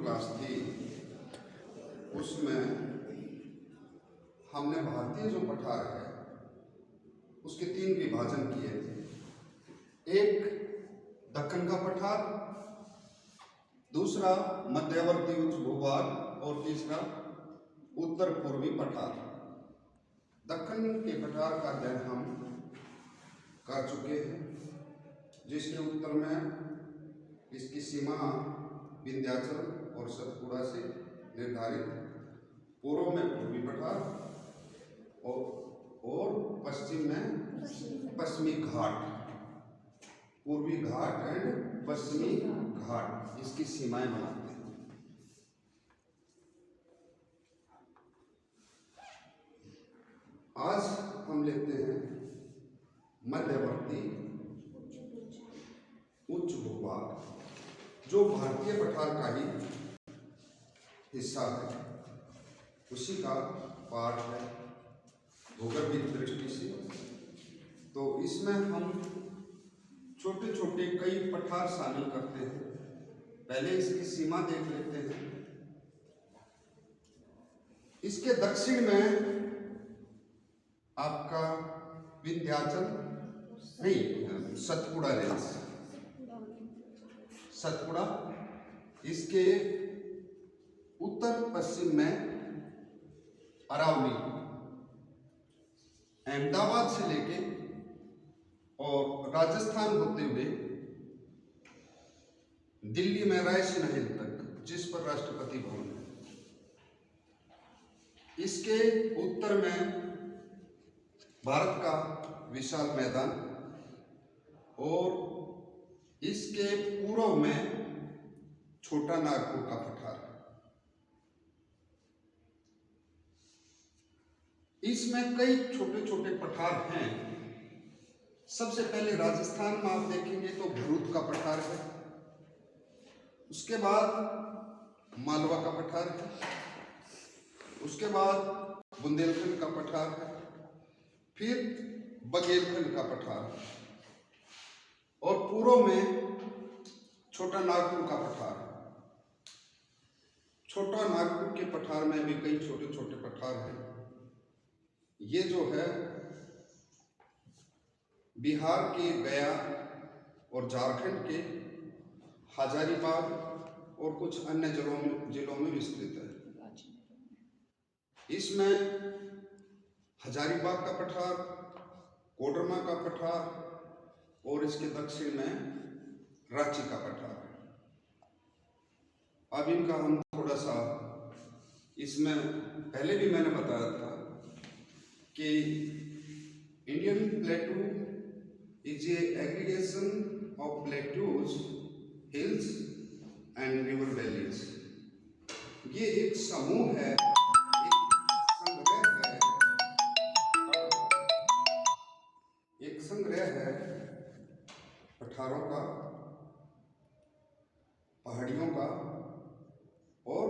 Class थी उसमें हमने भारतीय जो पठार है उसके 3 विभाजन किए थे। एक दक्कन का पठार, दूसरा मध्यवर्ती उच्च भूभाग और तीसरा उत्तर पूर्वी पठार। दक्कन के पठार का अध्ययन हम कर चुके हैं, जिसके उत्तर में इसकी सीमा विंध्याचल और सतपुड़ा से निर्धारित, पूर्व में पूर्वी पठार और पश्चिम में पश्चिमी घाट, पूर्वी घाट एंड पश्चिमी घाट, इसकी सीमाएं बनाते हैं। आज हम लेते हैं मध्यवर्ती उच्च भूभाग, जो भारतीय पठार का ही हिस्सा है, उसी का पार्ट है भूगर्भीय दृष्टि से। तो इसमें हम छोटे छोटे कई पठार शामिल करते हैं। पहले इसकी सीमा देख लेते हैं। इसके दक्षिण में आपका विंध्याचल नहीं, सतपुड़ा रेंज, सतपुड़ा। इसके उत्तर पश्चिम में अरावली, अहमदाबाद से लेके और राजस्थान होते हुए दिल्ली में रायसीन हिल तक, जिस पर राष्ट्रपति भवन है। इसके उत्तर में भारत का विशाल मैदान और इसके पूर्व में छोटा नागपुर का पठार। इसमें कई छोटे छोटे पठार हैं। सबसे पहले राजस्थान में आप देखेंगे तो भरूच का पठार है, उसके बाद मालवा का पठार है, उसके बाद बुंदेलखंड का पठार है, फिर बघेलखंड का पठार और पूर्व में छोटा नागपुर का पठार। छोटा नागपुर के पठार में भी कई छोटे छोटे पठार हैं। ये जो है बिहार के गया और झारखंड के हजारीबाग और कुछ अन्य जिलों में विस्तृत है। इसमें हजारीबाग का पठार, कोडरमा का पठार और इसके दक्षिण में रांची का पठार। अब इनका हम थोड़ा सा, इसमें पहले भी मैंने बताया था कि Indian प्लेटू is a aggregation of plateaus, hills and river valleys. ये एक समूह है, एक संग्रह है पठारों का, पहाड़ियों का और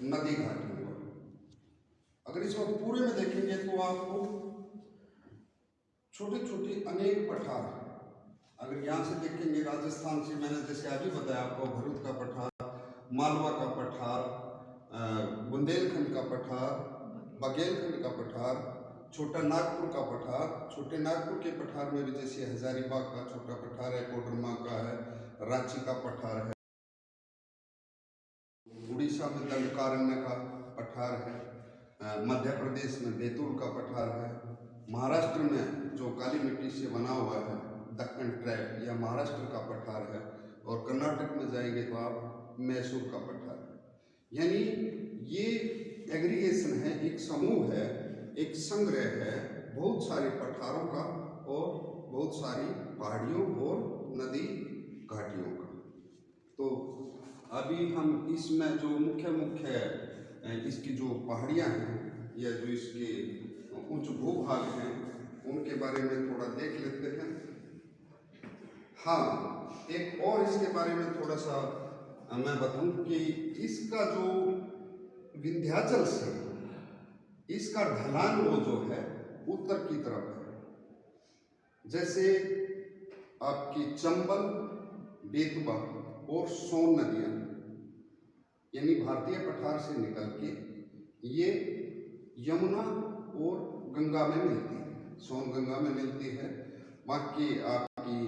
नदी घाटियों का। अगर इसमें पूरे में देखेंगे तो आपको छोटे छोटे अनेक पठार, अगर यहाँ से देखेंगे राजस्थान से, मैंने जैसे अभी बताया आपको, भरूच का पठार, मालवा का पठार, बुंदेलखंड का पठार, बघेलखंड का पठार, छोटा नागपुर का पठार। छोटे नागपुर के पठार में भी जैसे हजारीबाग का छोटा पठार है, कोडरमा का है, रांची का पठार है, उड़ीसा में दंडकारण्य का पठार है, मध्य प्रदेश में बैतूल का पठार है, महाराष्ट्र में जो काली मिट्टी से बना हुआ है दक्कन ट्रैप या महाराष्ट्र का पठार है, और कर्नाटक में जाएंगे तो आप मैसूर का पठार है। यानी ये एग्रीगेशन है, एक समूह है, एक संग्रह है बहुत सारे पठारों का और बहुत सारी पहाड़ियों और नदी घाटियों का। तो अभी हम इसमें जो मुख्य इसकी जो पहाड़ियाँ हैं या जो इसके उच्च भूभाग हैं उनके बारे में थोड़ा देख लेते हैं। हाँ, एक और इसके बारे में थोड़ा सा मैं बताऊं कि इसका जो विंध्याचल से इसका ढलान वो जो है उत्तर की तरफ है। जैसे आपकी चंबल, बेतवा और सोन नदियाँ यानी भारतीय पठार से निकल के ये यमुना और गंगा में मिलती है, सोन गंगा में मिलती है। बाकी आपकी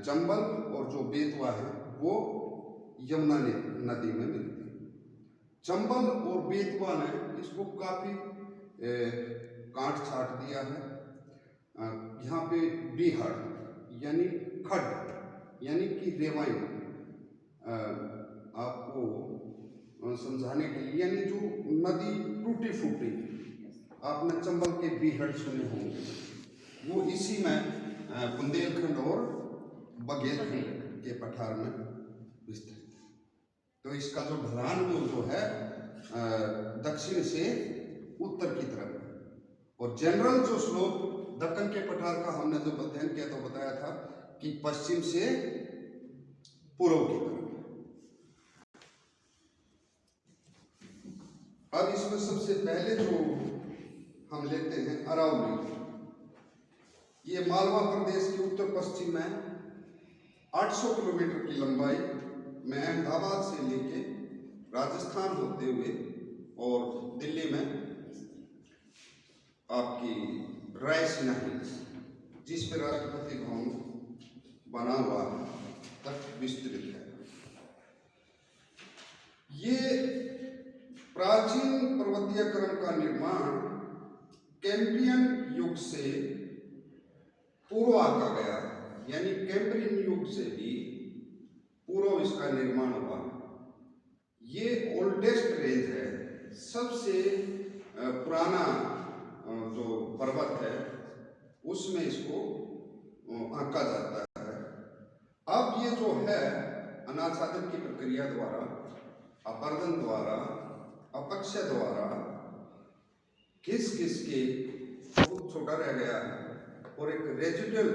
चंबल और जो बेतवा है वो यमुना नदी में मिलती है। चंबल और बेतवा ने इसको काफी काट छाट दिया है। यहाँ पे बीहड़ यानी खड्ड यानी कि रेवाइन आपको समझाने के लिए, यानी जो नदी टूटी फूटी, आपने चंबल के बीहड़ सुने होंगे, वो इसी में बुंदेलखंड और बघेलखंड के पठार में विस्तृत है। तो इसका जो ढलान वो जो है दक्षिण से उत्तर की तरफ है, और जनरल जो स्लोप दक्कन के पठार का हमने जब अध्ययन किया तो बताया था कि पश्चिम से पूर्व की तरफ। अब इसमें सबसे पहले जो हम लेते हैं अरावली। ये मालवा प्रदेश के उत्तर पश्चिम में 800 किलोमीटर की लंबाई में अहमदाबाद से लेके राजस्थान होते हुए और दिल्ली में आपकी रायसीना हिल्स, जिस पे राष्ट्रपति भवन बना हुआ है, तक विस्तृत है। ये प्राचीन पर्वतीय क्रम का निर्माण कैम्ब्रियन युग से पूर्व आका गया है, यानी कैम्ब्रियन युग से भी पूर्व इसका निर्माण हुआ। ये ओल्डेस्ट रेंज है, सबसे पुराना जो पर्वत है उसमें इसको आंका जाता है। अब ये जो है अनाच्छादन की प्रक्रिया द्वारा, अपर्दन द्वारा, अपक्षय द्वारा घिस घिस के बहुत छोटा रह गया है, और एक रेजिडुअल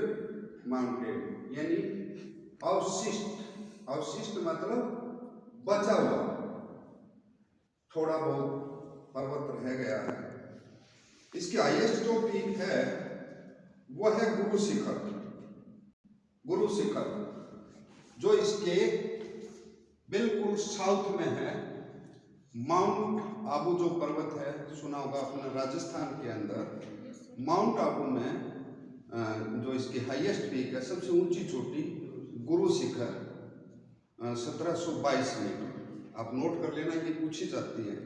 माउंटेन यानी अवशिष्ट मतलब बचा हुआ थोड़ा बहुत पर्वत रह गया है। इसकी हाईएस्ट जो पीक है वो है गुरु शिखर, जो इसके बिल्कुल साउथ में है। माउंट आबू जो पर्वत है, सुना होगा आपने, राजस्थान के अंदर माउंट आबू में जो इसकी हाईएस्ट पीक है, सबसे ऊंची चोटी गुरु शिखर 1722 मीटर। आप नोट कर लेना, ये पूछी जाती है।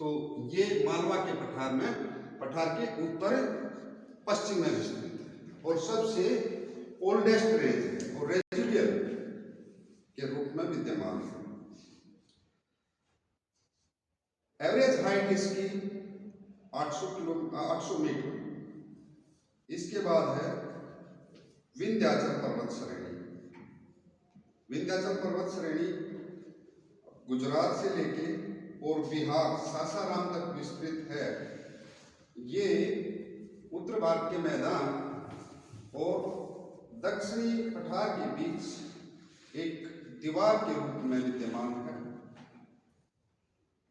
तो ये मालवा के पठार के उत्तर पश्चिम में विस्तृत है और सबसे ओल्डेस्ट रेंज है और रेजिडुअल के रूप में विद्यमान है। एवरेज हाइट इसकी 800 मीटर। इसके बाद है विंध्याचल पर्वत श्रेणी। विंध्याचल पर्वत श्रेणी गुजरात से लेके और बिहार सासाराम तक विस्तृत है। ये उत्तर भारत के मैदान और दक्षिणी पठार के बीच एक दीवार के रूप में विद्यमान है।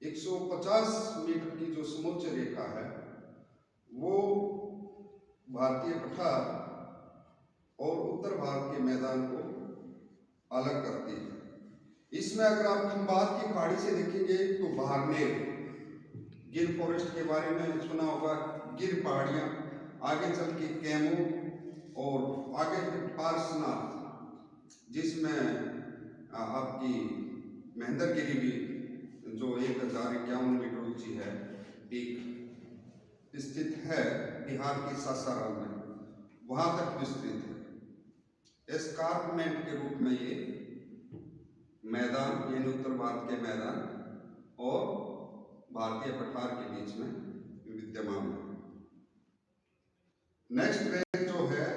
150 मीटर की जो समोच्च रेखा है वो भारतीय पठार और उत्तर भारत के मैदान को अलग करती है। इसमें अगर आप खंबात की खाड़ी से देखेंगे तो बारनेर, गिर फॉरेस्ट के बारे में सुना होगा, गिर पहाड़ियाँ, आगे चल के कैमू और आगे फिर पारसनाथ, जिसमें आपकी महेंद्रगिरी भी जो 1051 मीटर ऊंची है, पीक स्थित है बिहार के सासाराम में, वहां तक विस्तृत है। एस्कार्पमेंट के रूप में ये मैदान यानी उत्तर भारत के मैदान और भारतीय पठार के बीच में विद्यमान है। नेक्स्ट रेंज जो है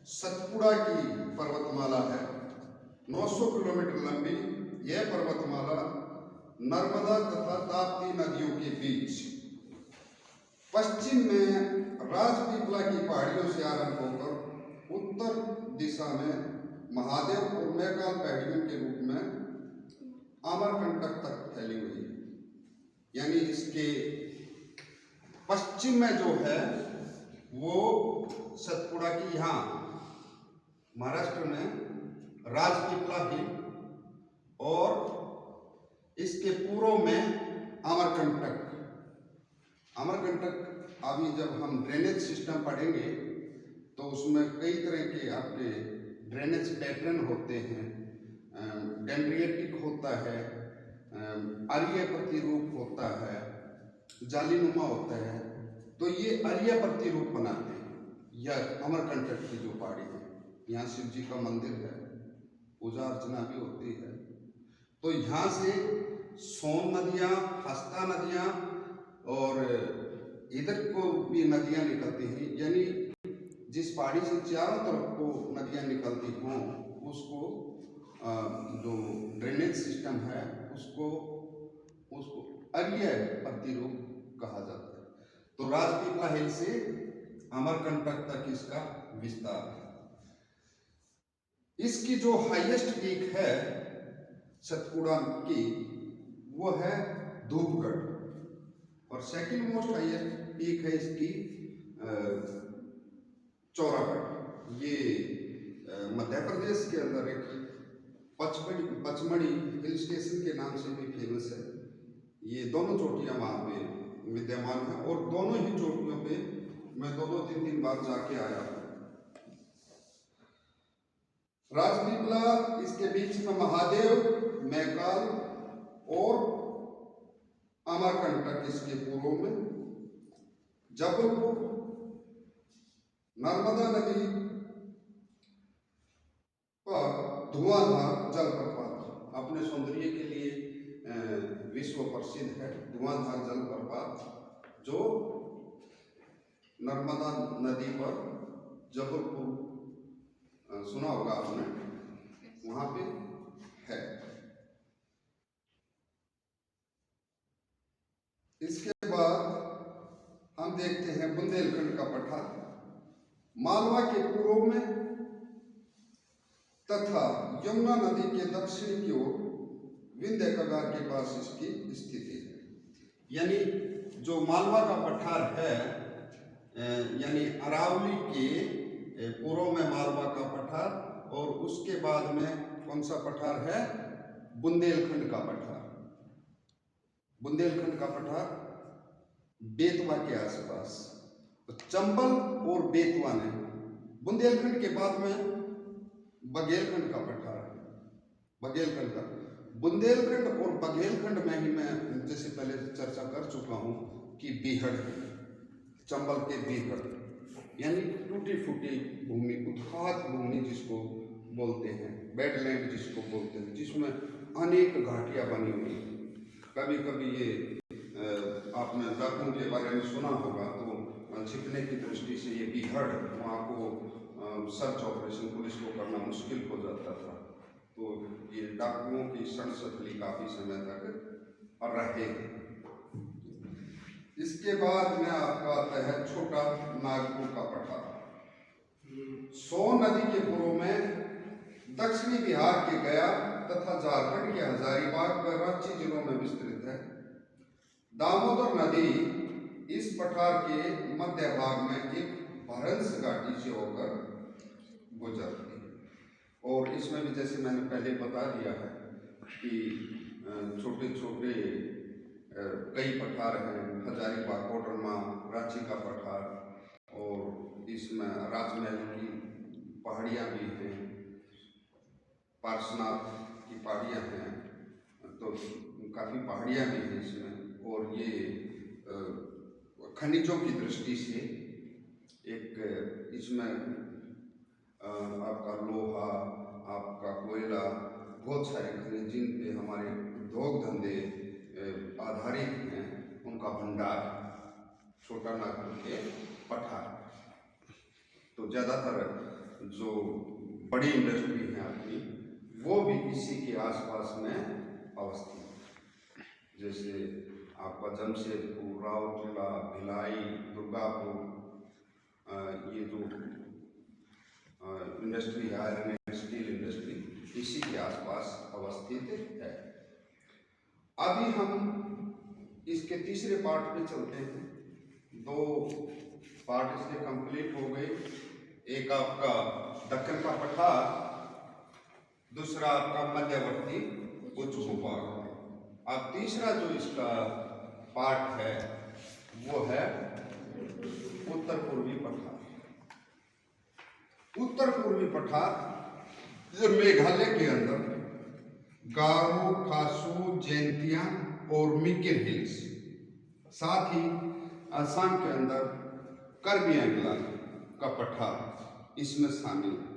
सतपुड़ा की पर्वतमाला है, 900 किलोमीटर लंबी। यह पर्वतमाला नर्मदा तथा ताप्ती नदियों के बीच पश्चिम में राजपीपला की पहाड़ियों से आरंभ होकर उत्तर दिशा में महादेव और मैकाल पहाड़ियों के रूप में अमरकंटक तक फैली हुई है। यानी इसके पश्चिम में जो है वो सतपुड़ा की, यहाँ महाराष्ट्र में राजपीपला हिल और इसके पूर्व में अमरकंटक। अमरकंटक अभी जब हम ड्रेनेज सिस्टम पढ़ेंगे तो उसमें कई तरह के आपके ड्रेनेज पैटर्न होते हैं। डेंड्रिएटिक होता है, अरीय प्रतिरूप होता है, जालीनुमा होता है। तो ये अरीय प्रतिरूप बनाते हैं यह अमरकंटक की जो पहाड़ी है। यहाँ शिव जी का मंदिर है, पूजा अर्चना भी होती है। तो यहाँ से सोन नदियाँ, हस्ता नदियाँ और इधर को भी नदियाँ निकलती हैं। यानी जिस पहाड़ी से चारों तरफ को नदियाँ निकलती हों उसको जो ड्रेनेज सिस्टम है उसको अरीय प्रतिरूप कहा जाता है। तो राजपीपला हिल से अमरकंटक तक इसका विस्तार है। इसकी जो हाईएस्ट पीक है सतपुड़ा की वो है धूपगढ़, और सेकंड मोस्ट हाईएस्ट पीक है इसकी चौरागढ़। ये मध्य प्रदेश के अंदर एक पचमढ़ी हिल स्टेशन के नाम से भी फेमस है। ये दोनों चोटियां वहाँ पे विद्यमान है और दोनों ही चोटियों पे मैं 2-3 बार जाके आया हूँ। राजपीपला, इसके बीच में महादेव, मैकाल और अमरकंटक इसके पूर्व में, जबलपुर, नर्मदा नदी पर धुआंधार जलप्रपात अपने सौंदर्य के लिए विश्व प्रसिद्ध है। धुआंधार जलप्रपात जो नर्मदा नदी पर जबलपुर सुना होगा आपने, वहां पे है। इसके बाद हम देखते हैं बुंदेलखंड का पठार, मालवा के पूर्व में तथा यमुना नदी के दक्षिण की ओर विंध्य कगार के पास इसकी स्थिति है। यानी जो मालवा का पठार है, यानी अरावली के पूर्व में मालवा का पठार और उसके बाद में कौन सा पठार है? बुंदेलखंड का पठार। बुंदेलखंड का पठार बेतवा के आसपास। तो चंबल और बेतवा ने बुंदेलखंड के बाद में बघेलखंड का पठार है। बघेलखंड का बुंदेलखंड और बघेलखंड में ही मैं जैसे पहले चर्चा कर चुका हूं कि बीहड़, चंबल के बीहड़ यानी टूटी फूटी भूमि, उत्खात भूमि जिसको बोलते हैं, बेडलैंड जिसको बोलते हैं, जिसमें अनेक घाटियां बनी हुई। कभी कभी ये आपने डाकुओं के बारे में सुना होगा, तो छिपने की दृष्टि से ये बीहड़ वहाँ को सर्च ऑपरेशन पुलिस को करना मुश्किल हो जाता था। तो ये डाकुओं की सड़सथली काफी समय तक रहे। इसके बाद में आपका आता है छोटा नागपुर का पठार। सोन नदी के पूर्व में दक्षिणी बिहार के गया तथा झारखंड के हजारीबाग व रांची जिलों में विस्तृत है। दामोदर नदी इस पठार के मध्य भाग में एक भरंस घाटी से होकर गुजरती है। और इसमें भी जैसे मैंने पहले बता दिया है कि छोटे छोटे कई पठार हैं, हजारीबाग, कोडरमा, रांची का पठार, और इसमें राजमहल की पहाड़ियाँ भी हैं, पार्श्वनाथ की पहाड़ियाँ हैं, तो काफ़ी पहाड़ियाँ भी हैं इसमें। और ये खनिजों की दृष्टि से एक इसमें आपका लोहा, आपका कोयला, बहुत सारे खनिज जिन पे हमारे उद्योग धंधे आधारित हैं, उनका भंडार छोटा नागपुर के पठार। तो ज़्यादातर जो बड़ी इंडस्ट्री है अपनी, वो भी इसी के आसपास में अवस्थित है। जैसे आपका जमशेदपुर, राउरकेला, भिलाई, दुर्गापुर, ये जो इंडस्ट्री है, आयरन एंड स्टील इंडस्ट्री, इसी के आसपास अवस्थित है। अभी हम इसके तीसरे पार्ट पे चलते हैं। 2 पार्ट इसके कंप्लीट हो गए। एक आपका दक्कन का पठार, दूसरा आपका मध्यवर्ती उच्च भूभाग। अब तीसरा जो इसका पार्ट है वो है उत्तर पूर्वी पठार। उत्तर पूर्वी पठार जो मेघालय के अंदर गारो, खासू, जैंतिया और मिकिर हिल्स, साथ ही असम के अंदर कार्बी आंगलांग का पठार इसमें शामिल है।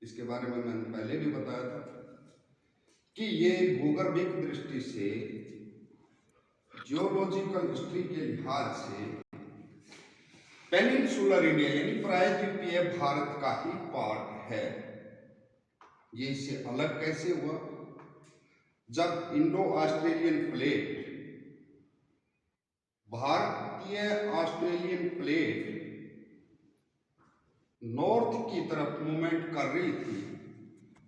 इसके बारे में मैंने पहले भी बताया था कि ये भूगर्भिक दृष्टि से, जियोलॉजिकल हिस्ट्री के लिहाज से पेनिनसुलर इंडिया यानी प्रायद्वीपीय भारत का ही पार्ट है। ये इससे अलग कैसे हुआ? जब इंडो ऑस्ट्रेलियन प्लेट, भारतीय ऑस्ट्रेलियन प्लेट नॉर्थ की तरफ मूवमेंट कर रही थी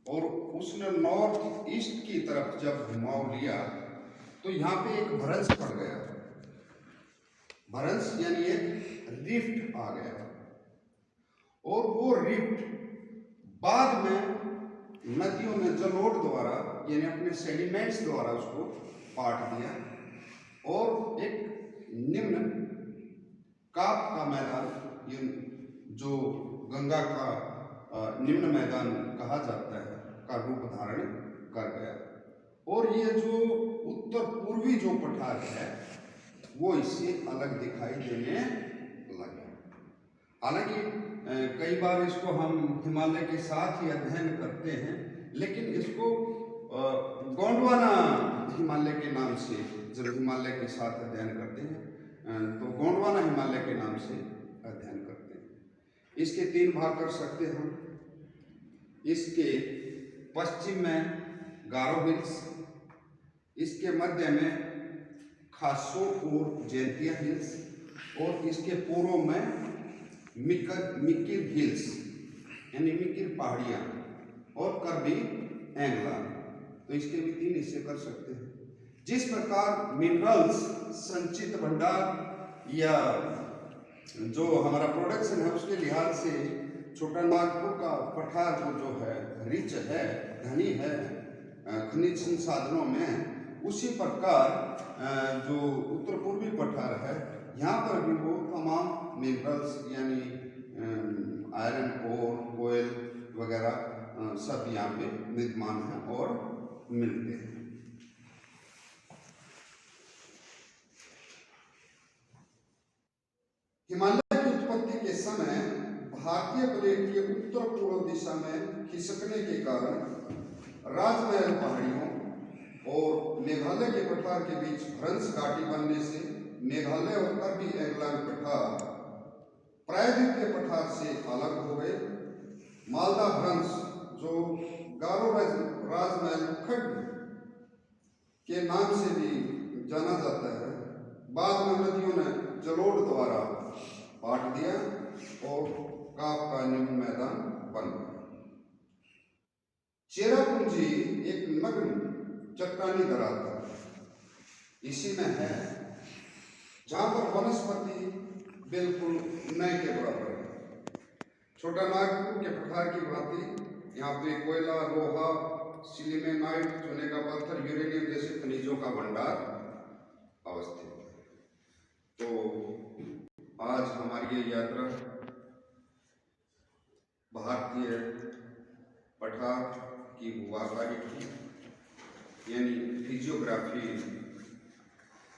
और उसने नॉर्थ ईस्ट की तरफ जब घुमाव लिया तो यहाँ पे एक भ्रंश पड़ गया। भ्रंश यानी एक रिफ्ट आ गया और वो रिफ्ट बाद में नदियों ने जलोढ़ द्वारा यानी अपने सेडिमेंट्स द्वारा उसको पाट दिया और एक निम्न काप का मैदान, जो गंगा का निम्न मैदान कहा जाता है, का रूप धारण कर गया। और ये जो उत्तर पूर्वी जो पठार है वो इससे अलग दिखाई देने लगा। हालांकि कई बार इसको हम हिमालय के साथ ही अध्ययन करते हैं, लेकिन इसको गोंडवाना हिमालय के नाम से, जब हिमालय के साथ अध्ययन करते हैं तो गोंडवाना हिमालय के नाम से अध्ययन करते हैं। इसके 3 भाग कर सकते हैं हम। इसके पश्चिम में गारो हिल्स, इसके मध्य में खासो और जैंतिया हिल्स और इसके पूर्व में मिकिर हिल्स यानी मिकिर पहाड़ियाँ और कार्बी आंगलांग। तो इसके भी 3 हिस्से कर सकते हैं। जिस प्रकार मिनरल्स संचित भंडार या जो हमारा प्रोडक्शन है उसके लिहाज से छोटा नागपुर का पठार जो है रिच है, धनी है खनिज संसाधनों में, उसी प्रकार जो उत्तर पूर्वी पठार है यहाँ पर भी वो तमाम मिनरल्स यानी आयरन और कोयल वगैरह सब यहाँ पे विद्यमान हैं और मिलते हैं। हिमालय की उत्पत्ति के समय भारतीय प्लेट के उत्तर पूर्व दिशा में खिसकने के कारण राजमहल पहाड़ियों और मेघालय के पठार के बीच भ्रंश घाटी बनने से मेघालय और कार्बी आंगलांग पठार प्रायद्वीपीय पठार से अलग हो गए। मालदा भ्रंश जो गारो राजमहल खड्ड के नाम से भी जाना जाता है, बाद में नदियों ने जलोढ़ द्वारा पाट दिया और काप का निम्न मैदान बन गया। चेरापूंजी एक नग्न चट्टानी दरार इसी में है, जहां पर वनस्पति बिल्कुल नए के बराबर है। छोटा नागपुर के पठार की भांति यहाँ पे कोयला, लोहा, सिलिमेनाइट, चूने का पत्थर, यूरेनियम जैसे खनिजों का भंडार अवस्थित है। तो आज हमारी ये यात्रा भारतीय पठार की भूभागारी की यानी फिजियोग्राफी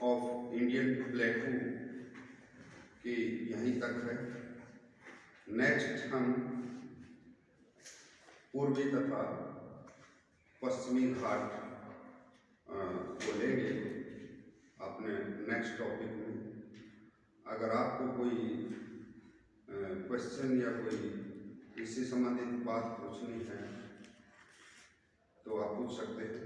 ऑफ इंडियन प्लेटू की यहीं तक है। नेक्स्ट हम पूर्वी तथा पश्चिमी घाट को लेंगे अपने नेक्स्ट टॉपिक में। अगर आपको कोई क्वेश्चन या कोई इससे संबंधित बात पूछनी है तो आप पूछ सकते हैं।